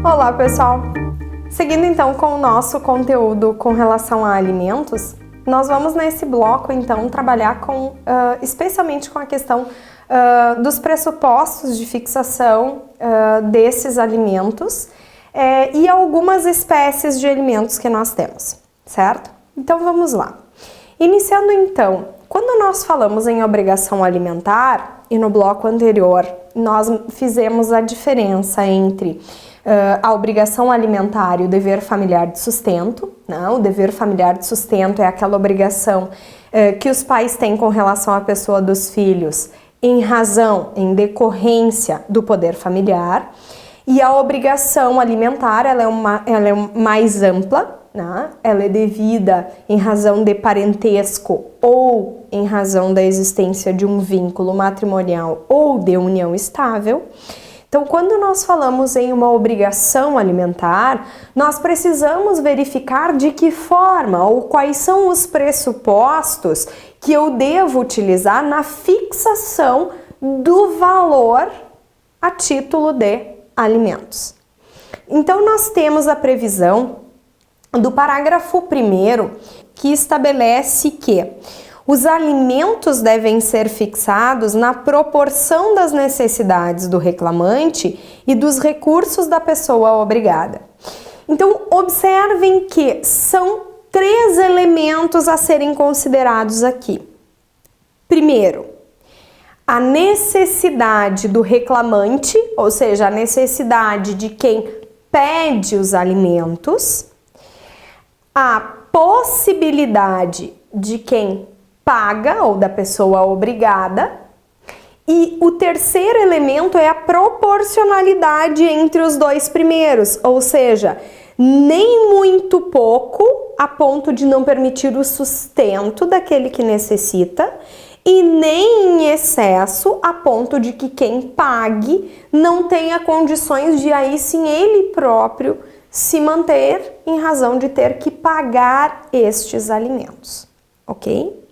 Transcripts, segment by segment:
Olá, pessoal! Seguindo então com o nosso conteúdo com relação a alimentos, nós vamos nesse bloco então trabalhar especialmente com a questão dos pressupostos de fixação desses alimentos e algumas espécies de alimentos que nós temos, certo? Então vamos lá. Iniciando então, quando nós falamos em obrigação alimentar, e no bloco anterior nós fizemos a diferença entre a obrigação alimentar e o dever familiar de sustento, né? O dever familiar de sustento é aquela obrigação que os pais têm com relação à pessoa dos filhos em decorrência do poder familiar, e a obrigação alimentar ela é mais ampla, né? Ela é devida em razão de parentesco ou em razão da existência de um vínculo matrimonial ou de união estável. Então, quando nós falamos em uma obrigação alimentar, nós precisamos verificar de que forma ou quais são os pressupostos que eu devo utilizar na fixação do valor a título de alimentos. Então, nós temos a previsão do parágrafo 1º, que estabelece que os alimentos devem ser fixados na proporção das necessidades do reclamante e dos recursos da pessoa obrigada. Então, observem que são 3 elementos a serem considerados aqui. Primeiro, a necessidade do reclamante, ou seja, a necessidade de quem pede os alimentos, a possibilidade de quem paga ou da pessoa obrigada, e o terceiro elemento é a proporcionalidade entre os 2 primeiros, ou seja, nem muito pouco a ponto de não permitir o sustento daquele que necessita e nem em excesso a ponto de que quem pague não tenha condições de aí sim ele próprio se manter em razão de ter que pagar estes alimentos, ok?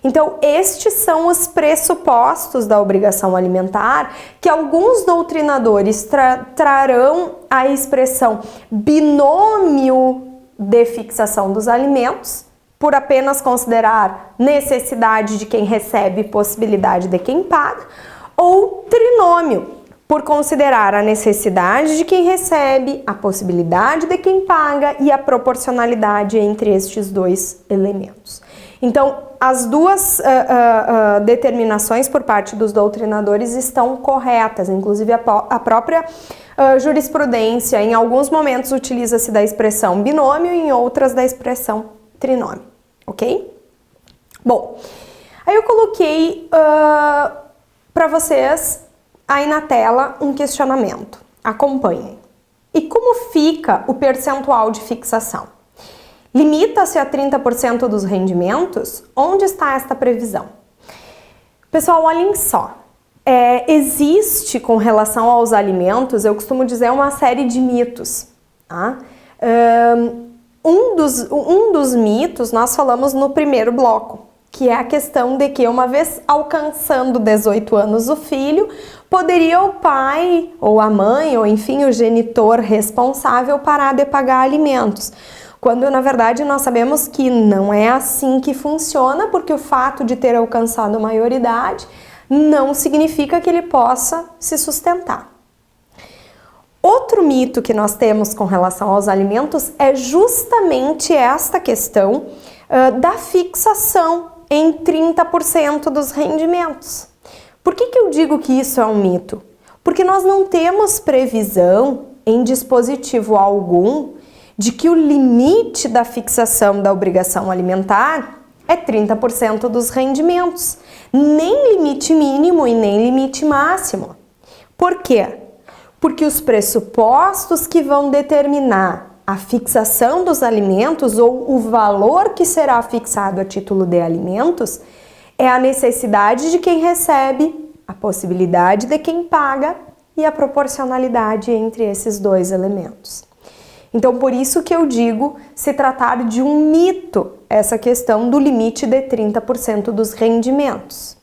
Então, estes são os pressupostos da obrigação alimentar que alguns doutrinadores trarão a expressão binômio de fixação dos alimentos, por apenas considerar necessidade de quem recebe e possibilidade de quem paga, ou trinômio, por considerar a necessidade de quem recebe, a possibilidade de quem paga e a proporcionalidade entre estes 2 elementos. Então, as duas determinações por parte dos doutrinadores estão corretas, inclusive a própria jurisprudência, em alguns momentos utiliza-se da expressão binômio e em outras da expressão trinômio, ok? Bom, aí eu coloquei para vocês aí na tela um questionamento. Acompanhem. E como fica o percentual de fixação? Limita-se a 30% dos rendimentos? Onde está esta previsão? Pessoal, olhem só. Existe com relação aos alimentos, eu costumo dizer, uma série de mitos. Tá? Um dos mitos nós falamos no primeiro bloco, que é a questão de que uma vez alcançando 18 anos o filho, poderia o pai ou a mãe, ou enfim o genitor responsável parar de pagar alimentos. Quando na verdade nós sabemos que não é assim que funciona, porque o fato de ter alcançado maioridade não significa que ele possa se sustentar. Outro mito que nós temos com relação aos alimentos é justamente esta questão da fixação em 30% dos rendimentos. Por que eu digo que isso é um mito? Porque nós não temos previsão em dispositivo algum de que o limite da fixação da obrigação alimentar é 30% dos rendimentos, nem limite mínimo e nem limite máximo. Por quê? Porque os pressupostos que vão determinar a fixação dos alimentos ou o valor que será fixado a título de alimentos é a necessidade de quem recebe, a possibilidade de quem paga e a proporcionalidade entre esses 2 elementos. Então, por isso que eu digo se tratar de um mito essa questão do limite de 30% dos rendimentos.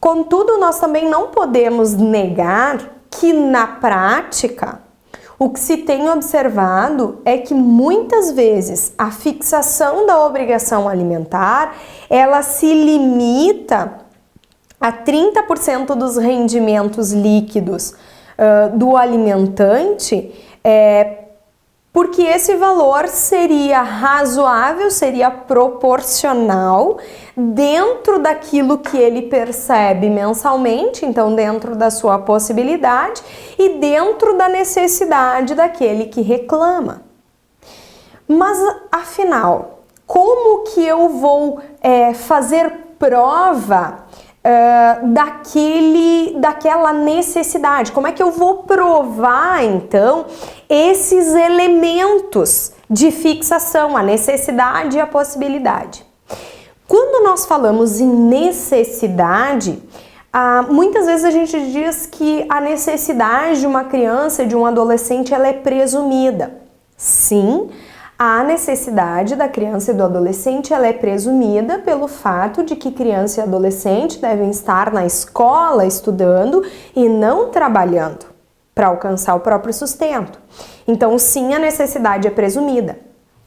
Contudo, nós também não podemos negar que, na prática, o que se tem observado é que muitas vezes a fixação da obrigação alimentar, ela se limita a 30% dos rendimentos líquidos do alimentante, porque esse valor seria razoável, seria proporcional dentro daquilo que ele percebe mensalmente, então dentro da sua possibilidade e dentro da necessidade daquele que reclama. Mas afinal, como que eu vou fazer prova daquela necessidade? Como é que eu vou provar então esses elementos de fixação, a necessidade e a possibilidade? Quando nós falamos em necessidade, muitas vezes a gente diz que a necessidade de uma criança, de um adolescente, ela é presumida. Sim, a necessidade da criança e do adolescente, ela é presumida pelo fato de que criança e adolescente devem estar na escola estudando e não trabalhando para alcançar o próprio sustento. Então, sim, a necessidade é presumida,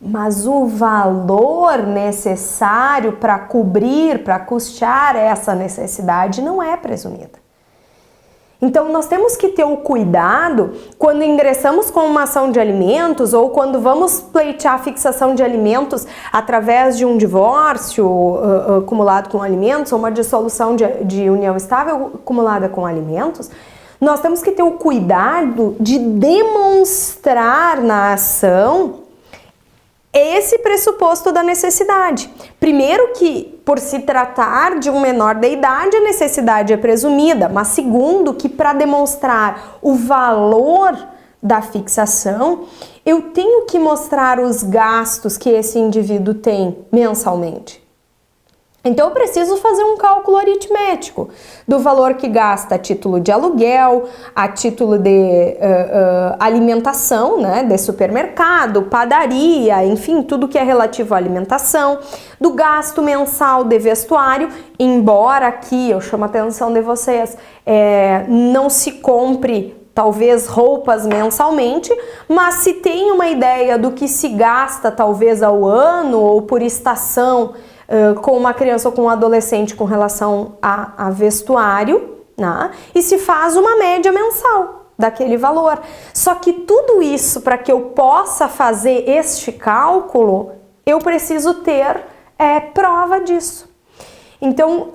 mas o valor necessário para cobrir, para custear essa necessidade não é presumida. Então, nós temos que ter o cuidado quando ingressamos com uma ação de alimentos ou quando vamos pleitear a fixação de alimentos através de um divórcio acumulado com alimentos ou uma dissolução de união estável acumulada com alimentos. Nós temos que ter o cuidado de demonstrar na ação esse pressuposto da necessidade. Primeiro que, por se tratar de um menor de idade, a necessidade é presumida, mas segundo que, para demonstrar o valor da fixação, eu tenho que mostrar os gastos que esse indivíduo tem mensalmente. Então, eu preciso fazer um cálculo aritmético do valor que gasta a título de aluguel, a título de alimentação, né, de supermercado, padaria, enfim, tudo que é relativo à alimentação, do gasto mensal de vestuário, embora aqui eu chamo a atenção de vocês, não se compre talvez roupas mensalmente, mas se tem uma ideia do que se gasta talvez ao ano ou por estação, com uma criança ou com um adolescente com relação a vestuário, né? E se faz uma média mensal daquele valor. Só que tudo isso, para que eu possa fazer este cálculo, eu preciso ter prova disso. Então,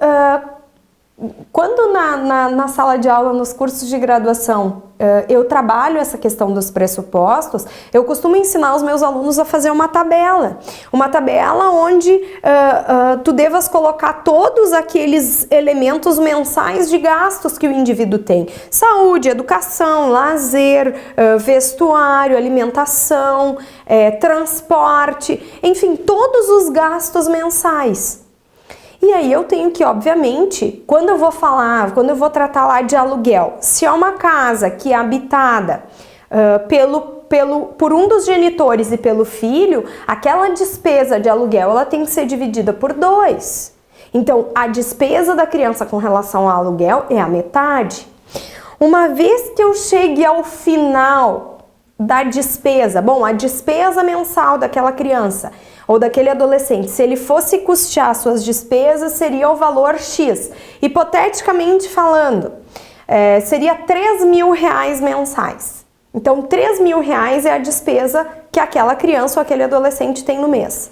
quando na sala de aula, nos cursos de graduação, eu trabalho essa questão dos pressupostos, eu costumo ensinar os meus alunos a fazer uma tabela onde tu devas colocar todos aqueles elementos mensais de gastos que o indivíduo tem: saúde, educação, lazer, vestuário, alimentação, transporte, enfim, todos os gastos mensais. E aí eu tenho que, obviamente, quando eu vou tratar lá de aluguel, se é uma casa que é habitada por um dos genitores e pelo filho, aquela despesa de aluguel ela tem que ser dividida por 2. Então, a despesa da criança com relação ao aluguel é a metade. Uma vez que eu chegue ao final da despesa, a despesa mensal daquela criança ou daquele adolescente, se ele fosse custear suas despesas, seria o valor X. Hipoteticamente falando, seria R$3.000 mensais. Então, R$3.000 é a despesa que aquela criança ou aquele adolescente tem no mês.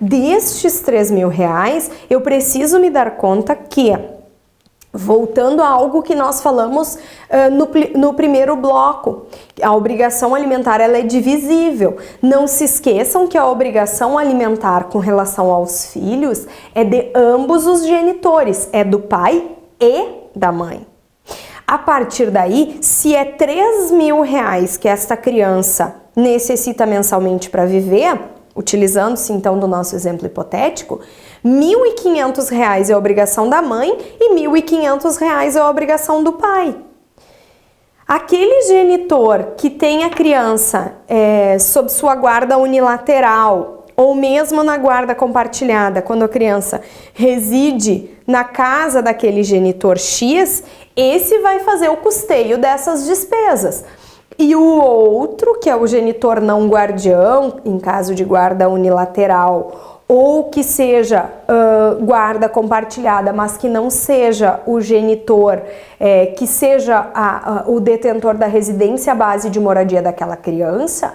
Destes R$3.000, eu preciso me dar conta que, voltando a algo que nós falamos no primeiro bloco, a obrigação alimentar ela é divisível. Não se esqueçam que a obrigação alimentar com relação aos filhos é de ambos os genitores, é do pai e da mãe. A partir daí, se é R$3.000 que esta criança necessita mensalmente para viver, utilizando-se então do nosso exemplo hipotético, R$1.500 é a obrigação da mãe e R$1.500 é a obrigação do pai. Aquele genitor que tem a criança sob sua guarda unilateral ou mesmo na guarda compartilhada, quando a criança reside na casa daquele genitor X, esse vai fazer o custeio dessas despesas. E o outro, que é o genitor não guardião, em caso de guarda unilateral, ou que seja guarda compartilhada, mas que não seja o genitor, que seja o detentor da residência base de moradia daquela criança,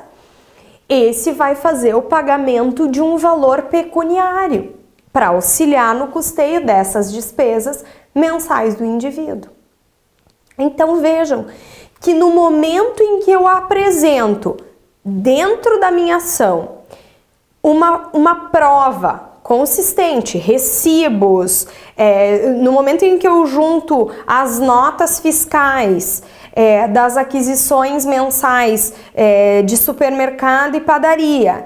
esse vai fazer o pagamento de um valor pecuniário para auxiliar no custeio dessas despesas mensais do indivíduo. Então vejam que no momento em que eu apresento dentro da minha ação uma prova consistente, recibos, no momento em que eu junto as notas fiscais das aquisições mensais de supermercado e padaria,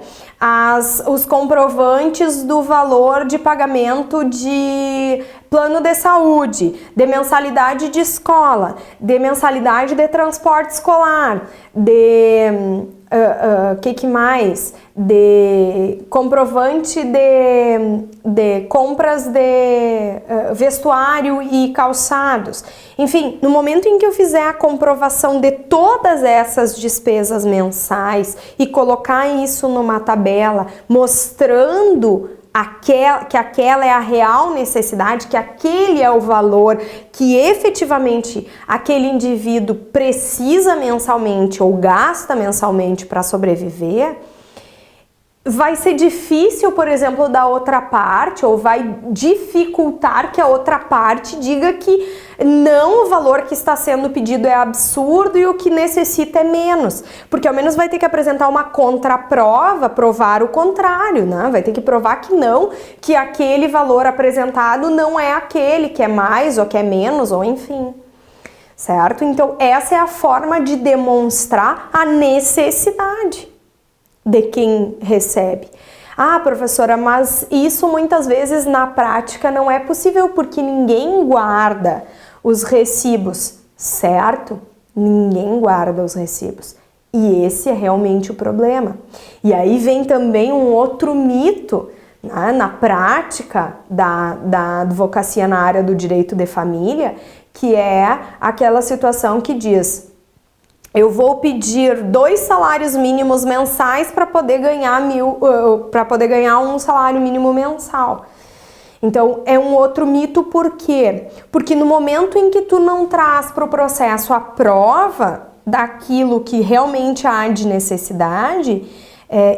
os comprovantes do valor de pagamento de plano de saúde, de mensalidade de escola, de mensalidade de transporte escolar, que mais? De comprovante de compras de vestuário e calçados. Enfim, no momento em que eu fizer a comprovação de todas essas despesas mensais e colocar isso numa tabela mostrando que aquela é a real necessidade, que aquele é o valor que efetivamente aquele indivíduo precisa mensalmente ou gasta mensalmente para sobreviver, vai ser difícil, por exemplo, da outra parte, ou vai dificultar que a outra parte diga que não, o valor que está sendo pedido é absurdo e o que necessita é menos, porque ao menos vai ter que apresentar uma contraprova, provar o contrário, né? Vai ter que provar que não, que aquele valor apresentado não é aquele, que é mais ou que é menos, ou enfim, certo? Então essa é a forma de demonstrar a necessidade de quem recebe. Ah, professora, mas isso muitas vezes na prática não é possível porque ninguém guarda os recibos, certo? Ninguém guarda os recibos. E esse é realmente o problema. E aí vem também um outro mito, né, na prática da advocacia na área do direito de família, que é aquela situação que diz: eu vou pedir 2 salários mínimos mensais para poder ganhar um salário mínimo mensal. Então é um outro mito, por quê? Porque no momento em que tu não traz para o processo a prova daquilo que realmente há de necessidade,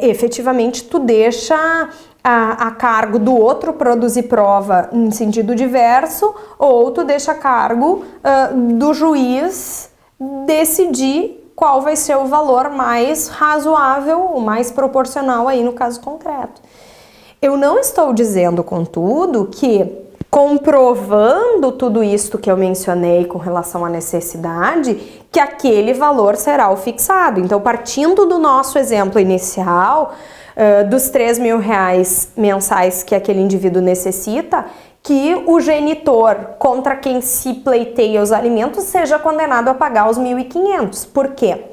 efetivamente tu deixa a cargo do outro produzir prova em sentido diverso, ou tu deixa a cargo do juiz decidir qual vai ser o valor mais razoável, o mais proporcional aí no caso concreto. Eu não estou dizendo, contudo, que comprovando tudo isto que eu mencionei com relação à necessidade, que aquele valor será o fixado. Então, partindo do nosso exemplo inicial, dos R$3.000 mensais que aquele indivíduo necessita, que o genitor contra quem se pleiteia os alimentos seja condenado a pagar os 1.500. Por quê?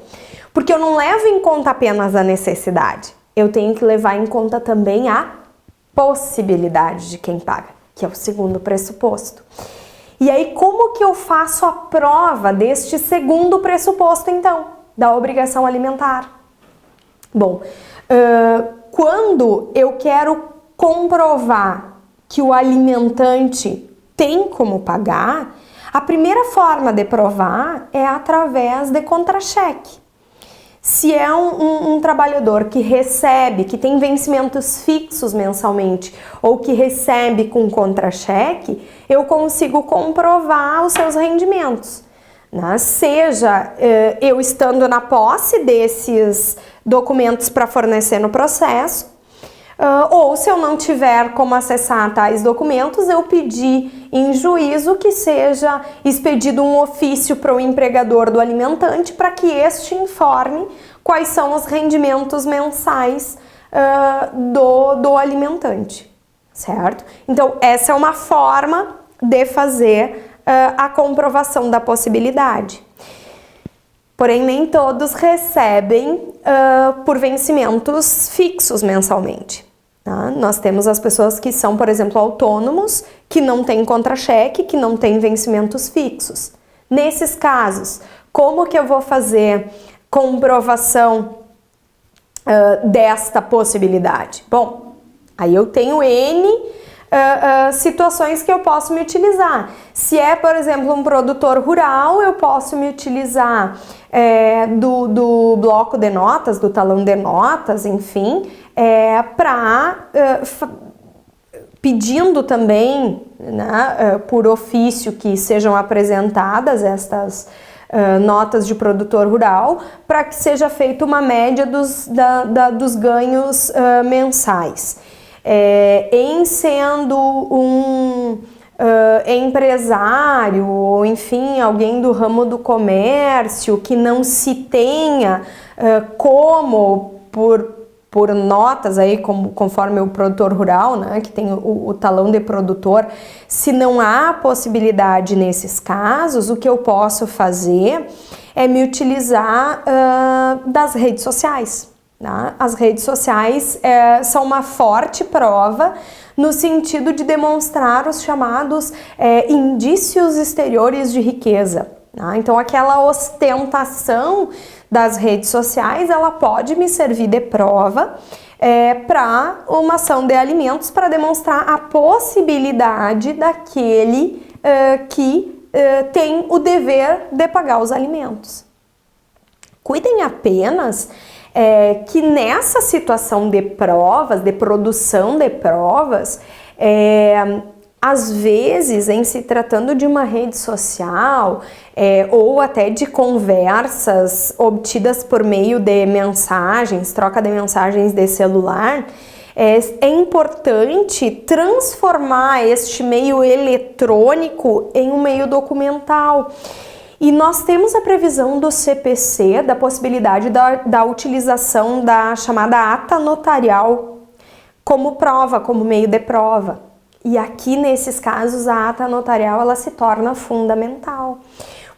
Porque eu não levo em conta apenas a necessidade, eu tenho que levar em conta também a possibilidade de quem paga, que é o segundo pressuposto. E aí, como que eu faço a prova deste segundo pressuposto, então, da obrigação alimentar? Bom, quando eu quero comprovar que o alimentante tem como pagar, a primeira forma de provar é através de contra-cheque. Se é um trabalhador que recebe, que tem vencimentos fixos mensalmente, ou que recebe com contra-cheque, eu consigo comprovar os seus rendimentos, né? Seja eu estando na posse desses documentos para fornecer no processo, ou se eu não tiver como acessar tais documentos, eu pedir em juízo que seja expedido um ofício para o empregador do alimentante para que este informe quais são os rendimentos mensais do alimentante, certo? Então, essa é uma forma de fazer a comprovação da possibilidade. Porém, nem todos recebem por vencimentos fixos mensalmente. Tá? Nós temos as pessoas que são, por exemplo, autônomos, que não têm contra-cheque, que não têm vencimentos fixos. Nesses casos, como que eu vou fazer comprovação desta possibilidade? Bom, aí eu tenho N situações que eu posso me utilizar. Se é, por exemplo, um produtor rural, eu posso me utilizar do bloco de notas, do talão de notas, enfim, pedindo também, né, por ofício, que sejam apresentadas estas notas de produtor rural, para que seja feita uma média dos ganhos mensais. Em sendo um empresário ou, enfim, alguém do ramo do comércio que não se tenha como por notas aí, conforme o produtor rural, né, que tem o talão de produtor, se não há possibilidade nesses casos, o que eu posso fazer é me utilizar das redes sociais. Né? As redes sociais são uma forte prova no sentido de demonstrar os chamados indícios exteriores de riqueza. Né? Então, aquela ostentação das redes sociais, ela pode me servir de prova para uma ação de alimentos, para demonstrar a possibilidade daquele que tem o dever de pagar os alimentos. Cuidem apenas que nessa situação de provas, de produção de provas, às vezes, em se tratando de uma rede social ou até de conversas obtidas por meio de mensagens, troca de mensagens de celular, é importante transformar este meio eletrônico em um meio documental. E nós temos a previsão do CPC da possibilidade da utilização da chamada ata notarial como prova, como meio de prova. E aqui, nesses casos, a ata notarial ela se torna fundamental,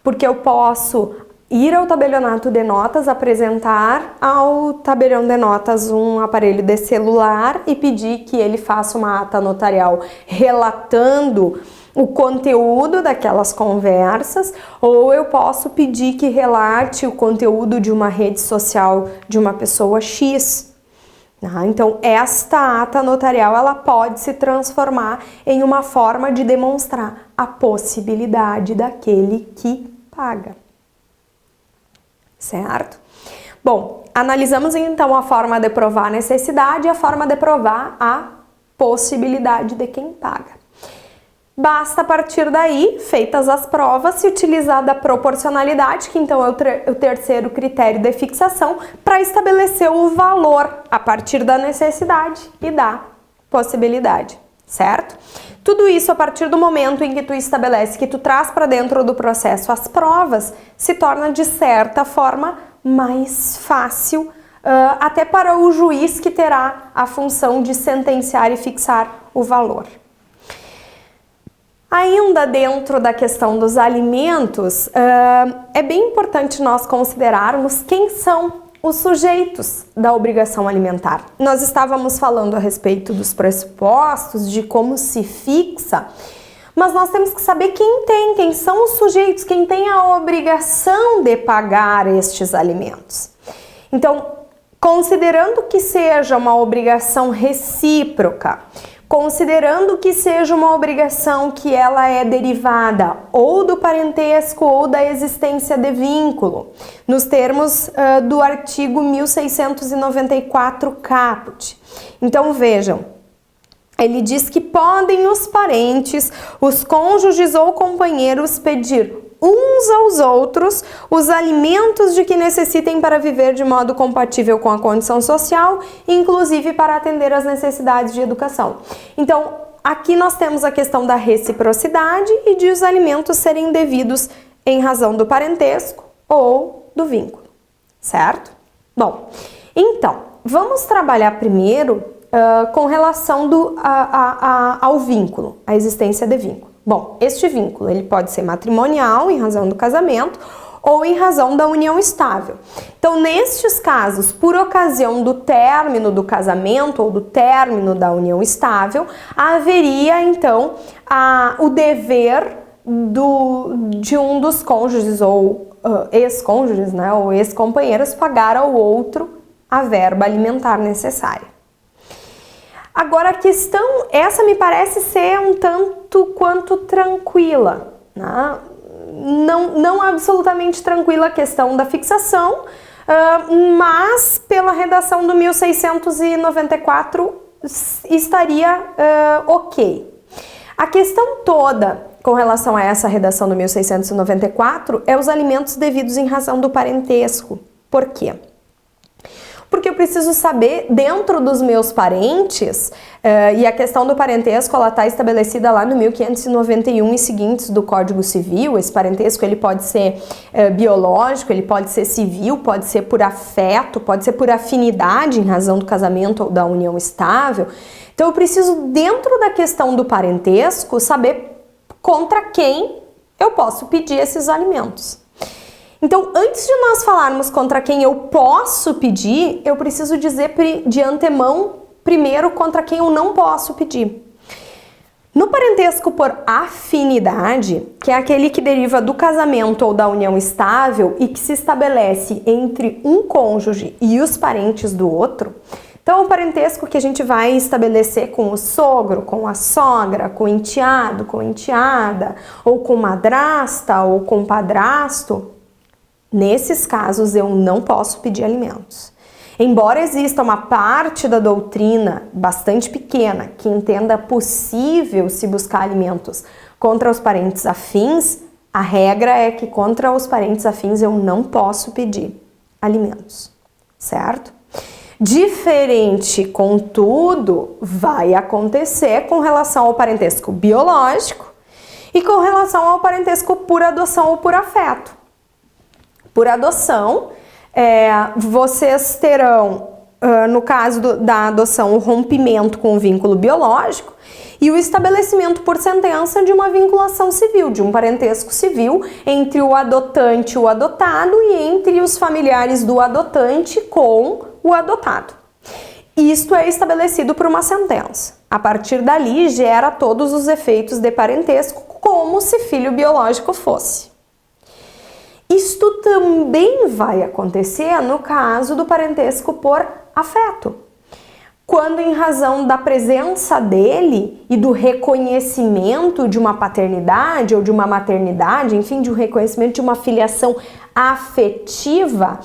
porque eu posso ir ao tabelionato de notas, apresentar ao tabelião de notas um aparelho de celular e pedir que ele faça uma ata notarial relatando o conteúdo daquelas conversas, ou eu posso pedir que relate o conteúdo de uma rede social de uma pessoa X. Então, esta ata notarial ela pode se transformar em uma forma de demonstrar a possibilidade daquele que paga. Certo? Bom, analisamos então a forma de provar a necessidade e a forma de provar a possibilidade de quem paga. Basta, a partir daí, feitas as provas, se utilizar da proporcionalidade, que então é o terceiro critério de fixação, para estabelecer o valor a partir da necessidade e da possibilidade, certo? Tudo isso a partir do momento em que tu estabelece, que tu traz para dentro do processo as provas, se torna de certa forma mais fácil, até para o juiz que terá a função de sentenciar e fixar o valor. Ainda dentro da questão dos alimentos, é bem importante nós considerarmos quem são os sujeitos da obrigação alimentar. Nós estávamos falando a respeito dos pressupostos, de como se fixa, mas nós temos que saber quem são os sujeitos, quem tem a obrigação de pagar estes alimentos. Então, considerando que seja uma obrigação recíproca, considerando que seja uma obrigação que ela é derivada ou do parentesco ou da existência de vínculo, nos termos do artigo 1694 caput. Então vejam, ele diz que podem os parentes, os cônjuges ou companheiros pedir uns aos outros os alimentos de que necessitem para viver de modo compatível com a condição social, inclusive para atender às necessidades de educação. Então, aqui nós temos a questão da reciprocidade e de os alimentos serem devidos em razão do parentesco ou do vínculo, certo? Bom, então, vamos trabalhar primeiro com relação ao vínculo, a existência de vínculo. Bom, este vínculo ele pode ser matrimonial em razão do casamento ou em razão da união estável. Então, nestes casos, por ocasião do término do casamento ou do término da união estável, haveria então o dever de um dos cônjuges ou ex-cônjuges, né, ou ex-companheiros, pagar ao outro a verba alimentar necessária. Agora a questão, essa me parece ser um tanto quanto tranquila, né? Não absolutamente tranquila a questão da fixação, mas pela redação do 1694 estaria ok. A questão toda com relação a essa redação do 1694 é os alimentos devidos em razão do parentesco. Por quê? Porque eu preciso saber, dentro dos meus parentes, e a questão do parentesco, ela está estabelecida lá no 1591 e seguintes do Código Civil. Esse parentesco, ele pode ser biológico, ele pode ser civil, pode ser por afeto, pode ser por afinidade em razão do casamento ou da união estável. Então eu preciso, dentro da questão do parentesco, saber contra quem eu posso pedir esses alimentos. Então, antes de nós falarmos contra quem eu posso pedir, eu preciso dizer de antemão, primeiro, contra quem eu não posso pedir. No parentesco por afinidade, que é aquele que deriva do casamento ou da união estável e que se estabelece entre um cônjuge e os parentes do outro, então o parentesco que a gente vai estabelecer com o sogro, com a sogra, com o enteado, com a enteada, ou com madrasta, ou com padrasto, nesses casos eu não posso pedir alimentos. Embora exista uma parte da doutrina bastante pequena que entenda possível se buscar alimentos contra os parentes afins, a regra é que contra os parentes afins eu não posso pedir alimentos, certo? Diferente, contudo, vai acontecer com relação ao parentesco biológico e com relação ao parentesco por adoção ou por afeto. Por adoção, vocês terão, no caso da adoção, o rompimento com o vínculo biológico e o estabelecimento por sentença de uma vinculação civil, de um parentesco civil entre o adotante e o adotado e entre os familiares do adotante com o adotado. Isto é estabelecido por uma sentença. A partir dali, gera todos os efeitos de parentesco, como se filho biológico fosse. Isto também vai acontecer no caso do parentesco por afeto, quando em razão da presença dele e do reconhecimento de uma paternidade ou de uma maternidade, enfim, de um reconhecimento de uma filiação afetiva,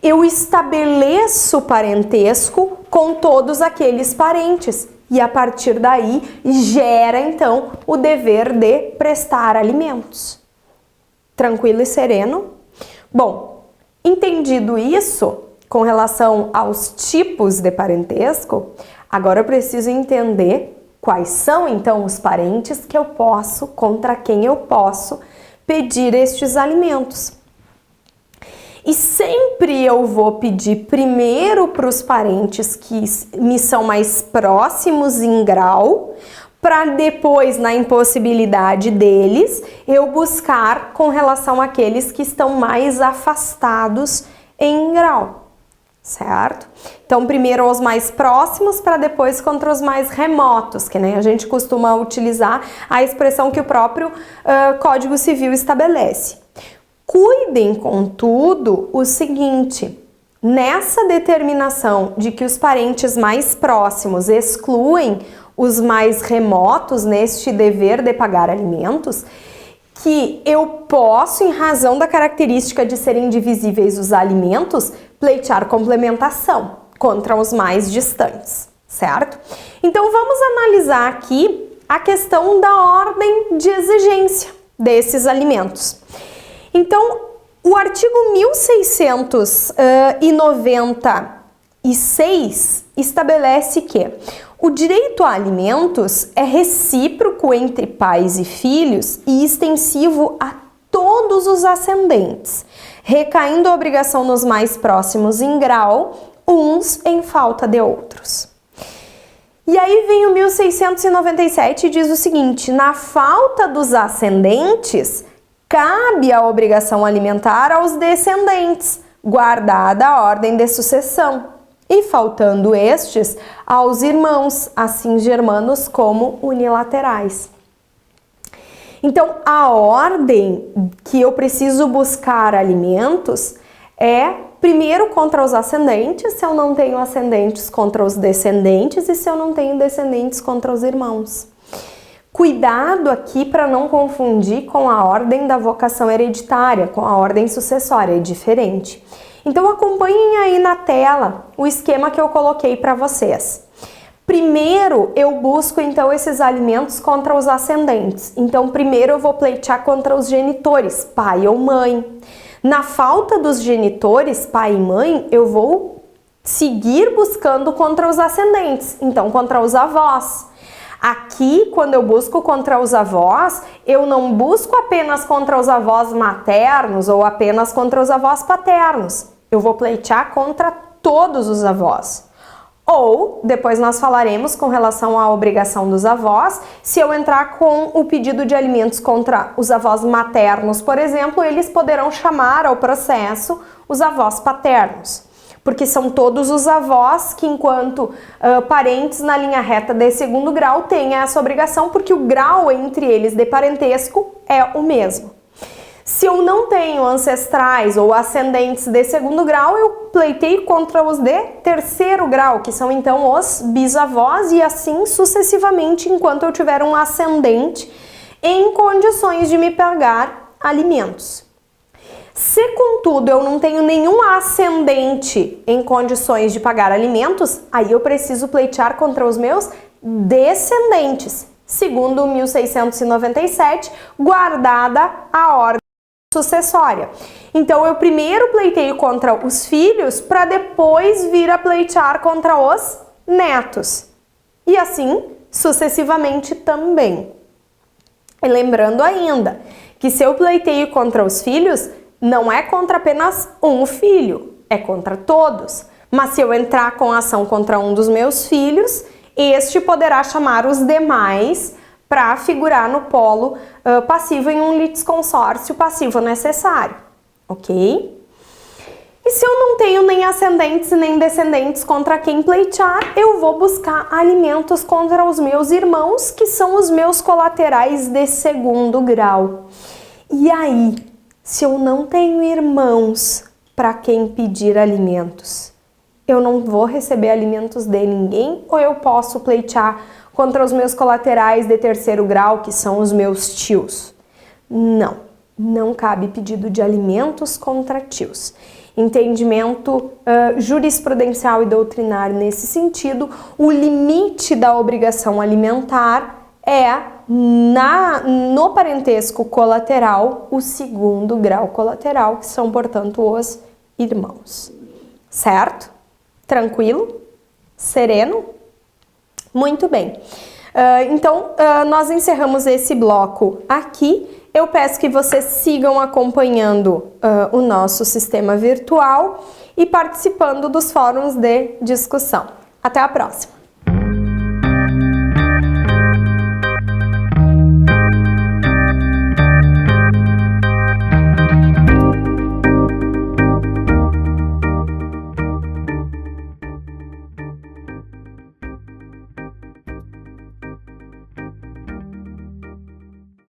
eu estabeleço parentesco com todos aqueles parentes e a partir daí gera então o dever de prestar alimentos. Tranquilo e sereno? Bom, entendido isso com relação aos tipos de parentesco, agora eu preciso entender quais são então os parentes que eu posso, contra quem eu posso pedir estes alimentos. E sempre eu vou pedir primeiro para os parentes que me são mais próximos em grau, para depois, na impossibilidade deles, eu buscar com relação àqueles que estão mais afastados em grau, certo? Então, primeiro os mais próximos, para depois contra os mais remotos, que nem a gente costuma utilizar a expressão que o próprio Código Civil estabelece. Cuidem, contudo, o seguinte: nessa determinação de que os parentes mais próximos excluem os mais remotos neste dever de pagar alimentos, que eu posso, em razão da característica de serem divisíveis os alimentos, pleitear complementação contra os mais distantes, certo? Então vamos analisar aqui a questão da ordem de exigência desses alimentos. Então, o artigo 1696 estabelece que o direito a alimentos é recíproco entre pais e filhos e extensivo a todos os ascendentes, recaindo a obrigação nos mais próximos em grau, uns em falta de outros. E aí vem o 1697 e diz o seguinte: na falta dos ascendentes, cabe a obrigação alimentar aos descendentes, guardada a ordem de sucessão, e faltando estes, aos irmãos, assim germanos como unilaterais. Então, a ordem que eu preciso buscar alimentos é primeiro contra os ascendentes, se eu não tenho ascendentes, contra os descendentes, e se eu não tenho descendentes, contra os irmãos. Cuidado aqui para não confundir com a ordem da vocação hereditária, com a ordem sucessória, é diferente. Então acompanhem aí na tela o esquema que eu coloquei para vocês. Primeiro eu busco então esses alimentos contra os ascendentes. Então primeiro eu vou pleitear contra os genitores, pai ou mãe. Na falta dos genitores, pai e mãe, eu vou seguir buscando contra os ascendentes, então contra os avós. Aqui, quando eu busco contra os avós, eu não busco apenas contra os avós maternos ou apenas contra os avós paternos. Eu vou pleitear contra todos os avós. Ou, depois nós falaremos com relação à obrigação dos avós, se eu entrar com o pedido de alimentos contra os avós maternos, por exemplo, eles poderão chamar ao processo os avós paternos. Porque são todos os avós que, enquanto parentes na linha reta de segundo grau, têm essa obrigação, porque o grau entre eles de parentesco é o mesmo. Se eu não tenho ancestrais ou ascendentes de segundo grau, eu pleiteio contra os de terceiro grau, que são então os bisavós, e assim sucessivamente, enquanto eu tiver um ascendente em condições de me pagar alimentos. Se, contudo, eu não tenho nenhum ascendente em condições de pagar alimentos, aí eu preciso pleitear contra os meus descendentes, segundo 1697, guardada a ordem sucessória. Então, eu primeiro pleiteio contra os filhos para depois vir a pleitear contra os netos. E assim, sucessivamente também. E lembrando ainda que se eu pleiteio contra os filhos, não é contra apenas um filho, é contra todos. Mas se eu entrar com ação contra um dos meus filhos, este poderá chamar os demais para figurar no polo passivo em um litisconsórcio passivo necessário, ok? E se eu não tenho nem ascendentes nem descendentes contra quem pleitear, eu vou buscar alimentos contra os meus irmãos, que são os meus colaterais de segundo grau. E aí, se eu não tenho irmãos para quem pedir alimentos, eu não vou receber alimentos de ninguém, ou eu posso pleitear contra os meus colaterais de terceiro grau, que são os meus tios? Não, não cabe pedido de alimentos contra tios. Entendimento jurisprudencial e doutrinário nesse sentido, o limite da obrigação alimentar é no parentesco colateral, o segundo grau colateral, que são, portanto, os irmãos. Certo? Tranquilo? Sereno? Muito bem. Então, nós encerramos esse bloco aqui. Eu peço que vocês sigam acompanhando o nosso sistema virtual e participando dos fóruns de discussão. Até a próxima!